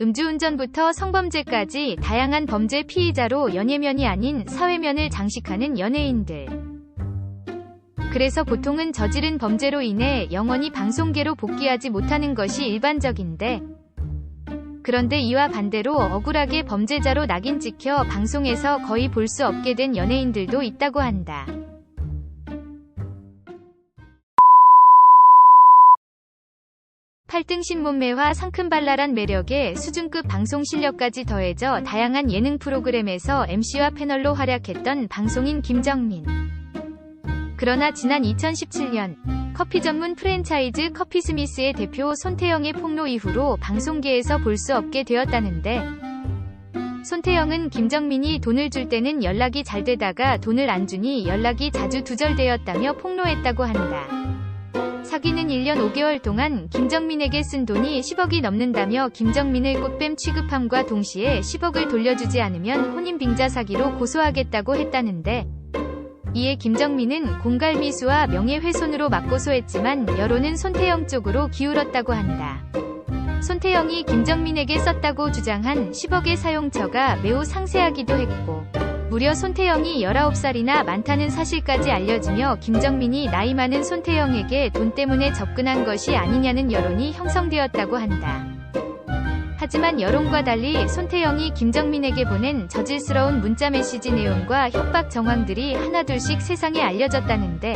음주운전부터 성범죄까지 다양한 범죄 피의자로 연예면이 아닌 사회면을 장식하는 연예인들. 그래서 보통은 저지른 범죄로 인해 영원히 방송계로 복귀하지 못하는 것이 일반적인데, 그런데 이와 반대로 억울하게 범죄자로 낙인 찍혀 방송에서 거의 볼 수 없게 된 연예인들도 있다고 한다. 팔등신 몸매와 상큼발랄한 매력에 수준급 방송 실력까지 더해져 다양한 예능 프로그램에서 MC와 패널로 활약했던 방송인 김정민. 그러나 지난 2017년 커피 전문 프랜차이즈 커피스미스의 대표 손태영의 폭로 이후로 방송계에서 볼 수 없게 되었다는데, 손태영은 김정민이 돈을 줄 때는 연락이 잘 되다가 돈을 안 주니 연락이 자주 두절되었다며 폭로했다고 한다. 사귀는 1년 5개월 동안 김정민에게 쓴 돈이 10억이 넘는다며 김정민을 꽃뱀 취급함과 동시에 10억을 돌려주지 않으면 혼인빙자 사기로 고소하겠다고 했다는데, 이에 김정민은 공갈미수와 명예훼손으로 맞고소했지만 여론은 손태영 쪽으로 기울었다고 한다. 손태영이 김정민에게 썼다고 주장한 10억의 사용처가 매우 상세하기도 했고, 무려 손태영이 19살이나 많다는 사실까지 알려지며 김정민이 나이 많은 손태영에게 돈 때문에 접근한 것이 아니냐는 여론이 형성되었다고 한다. 하지만 여론과 달리 손태영이 김정민에게 보낸 저질스러운 문자 메시지 내용과 협박 정황들이 하나둘씩 세상에 알려졌다는데,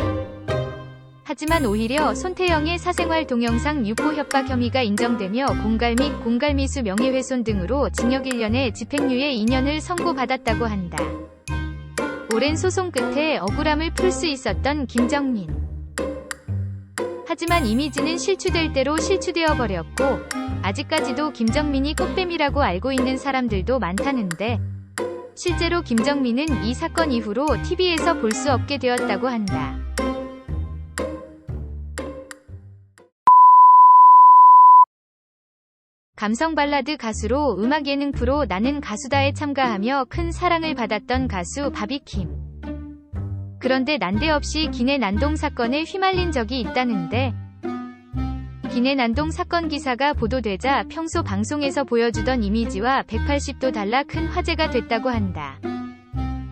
하지만 오히려 손태영의 사생활 동영상 유포 협박 혐의가 인정되며 공갈 및 공갈미수 명예훼손 등으로 징역 1년에 집행유예 2년을 선고받았다고 한다. 오랜 소송 끝에 억울함을 풀 수 있었던 김정민. 하지만 이미지는 실추될 대로 실추되어 버렸고, 아직까지도 김정민이 꽃뱀이라고 알고 있는 사람들도 많다는데, 실제로 김정민은 이 사건 이후로 TV에서 볼 수 없게 되었다고 한다. 감성 발라드 가수로 음악 예능 프로 나는 가수다에 참가하며 큰 사랑을 받았던 가수 바비킴. 그런데 난데없이 기내 난동 사건에 휘말린 적이 있다는데, 기내 난동 사건 기사가 보도되자 평소 방송에서 보여주던 이미지와 180도 달라 큰 화제가 됐다고 한다.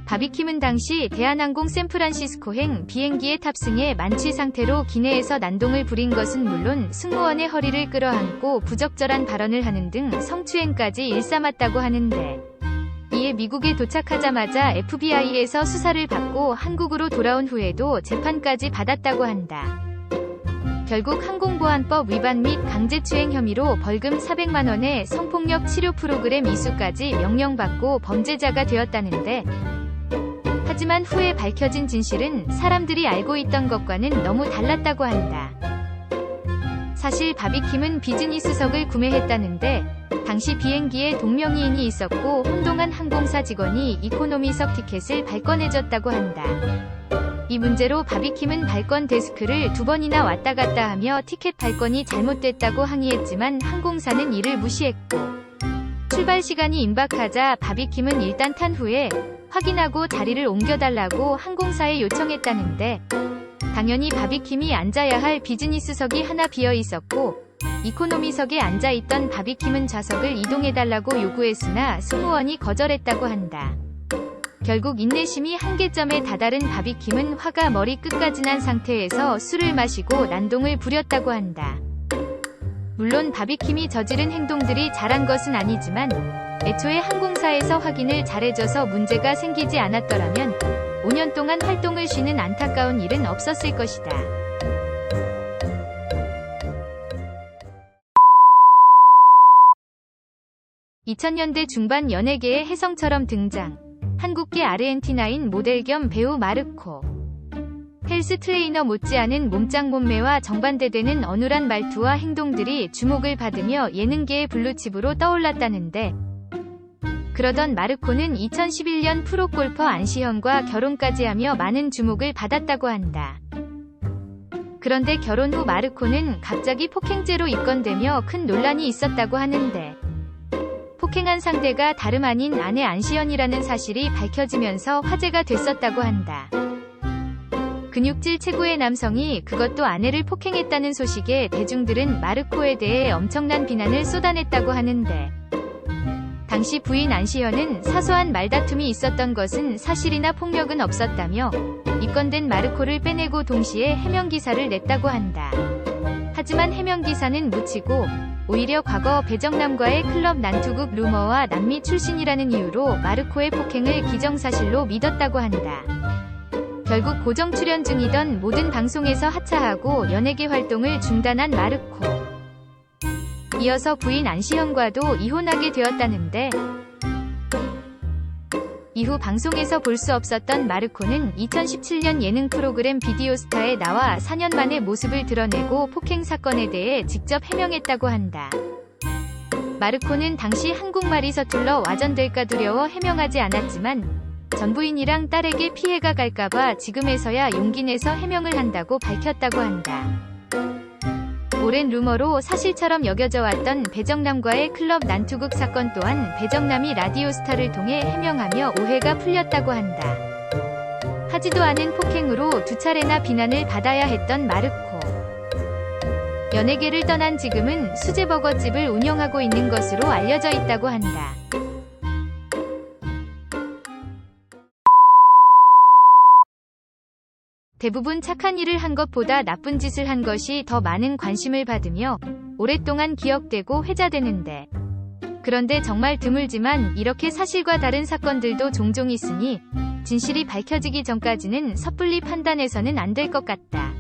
바비킴은 당시 대한항공 샌프란시스코행 비행기에 탑승해 만취 상태로 기내에서 난동을 부린 것은 물론 승무원의 허리를 끌어안고 부적절한 발언을 하는 등 성추행까지 일삼았다고 하는데, 이에 미국에 도착하자마자 FBI에서 수사를 받고 한국으로 돌아온 후에도 재판까지 받았다고 한다. 결국 항공보안법 위반 및 강제추행 혐의로 벌금 400만 원의 성폭력 치료 프로그램 이수까지 명령받고 범죄자가 되었다는데, 하지만 후에 밝혀진 진실은 사람들이 알고 있던 것과는 너무 달랐다고 한다. 사실 바비킴은 비즈니스석을 구매했다는데, 당시 비행기에 동명이인이 있었고 혼동한 항공사 직원이 이코노미석 티켓을 발권해줬다고 한다. 이 문제로 바비킴은 발권 데스크를 2번이나 왔다 갔다 하며 티켓 발권이 잘못됐다고 항의했지만 항공사는 이를 무시했고, 출발 시간이 임박하자 바비킴은 일단 탄 후에 확인하고 자리를 옮겨달라고 항공사에 요청했다는데, 당연히 바비킴이 앉아야 할 비즈니스석이 하나 비어 있었고, 이코노미석에 앉아있던 바비킴은 좌석을 이동해달라고 요구했으나 승무원이 거절했다고 한다. 결국 인내심이 한계점에 다다른 바비킴은 화가 머리 끝까지 난 상태에서 술을 마시고 난동을 부렸다고 한다. 물론 바비킴이 저지른 행동들이 잘한 것은 아니지만, 애초에 항공사에서 확인을 잘해줘서 문제가 생기지 않았더라면 5년 동안 활동을 쉬는 안타까운 일은 없었을 것이다. (2000년대) 중반 연예계의 혜성처럼 등장. 한국계 아르헨티나인 모델 겸 배우 마르코. 헬스 트레이너 못지않은 몸짱 몸매와 정반대되는 어눌한 말투와 행동들이 주목을 받으며 예능계의 블루칩으로 떠올랐다는데, 그러던 마르코는 2011년 프로골퍼 안시현과 결혼까지 하며 많은 주목을 받았다고 한다. 그런데 결혼 후 마르코는 갑자기 폭행죄로 입건되며 큰 논란이 있었다고 하는데, 폭행한 상대가 다름 아닌 아내 안시현이라는 사실이 밝혀지면서 화제가 됐었다고 한다. 근육질 최고의 남성이 그것도 아내를 폭행했다는 소식에 대중들은 마르코에 대해 엄청난 비난을 쏟아냈다고 하는데, 당시 부인 안시현은 사소한 말다툼이 있었던 것은 사실이나 폭력은 없었다며 입건된 마르코를 빼내고 동시에 해명기사를 냈다고 한다. 하지만 해명기사는 묻히고 오히려 과거 배정남과의 클럽 난투극 루머와 남미 출신이라는 이유로 마르코의 폭행을 기정사실로 믿었다고 한다. 결국 고정 출연 중이던 모든 방송에서 하차하고 연예계 활동을 중단한 마르코. 이어서 부인 안시현과도 이혼하게 되었다는데 이후 방송에서 볼 수 없었던 마르코는 2017년 예능 프로그램 비디오스타에 나와 4년 만에 모습을 드러내고 폭행 사건에 대해 직접 해명했다고 한다. 마르코는 당시 한국말이 서툴러 와전될까 두려워 해명하지 않았지만 전 부인이랑 딸에게 피해가 갈까봐 지금에서야 용기 내서 해명을 한다고 밝혔다고 한다. 오랜 루머로 사실처럼 여겨져 왔던 배정남과의 클럽 난투극 사건 또한 배정남이 라디오스타를 통해 해명하며 오해가 풀렸다고 한다. 하지도 않은 폭행으로 2차례나 비난을 받아야 했던 마르코. 연예계를 떠난 지금은 수제버거집을 운영하고 있는 것으로 알려져 있다고 한다. 대부분 착한 일을 한 것보다 나쁜 짓을 한 것이 더 많은 관심을 받으며 오랫동안 기억되고 회자되는데, 그런데 정말 드물지만 이렇게 사실과 다른 사건들도 종종 있으니 진실이 밝혀지기 전까지는 섣불리 판단해서는 안 될 것 같다.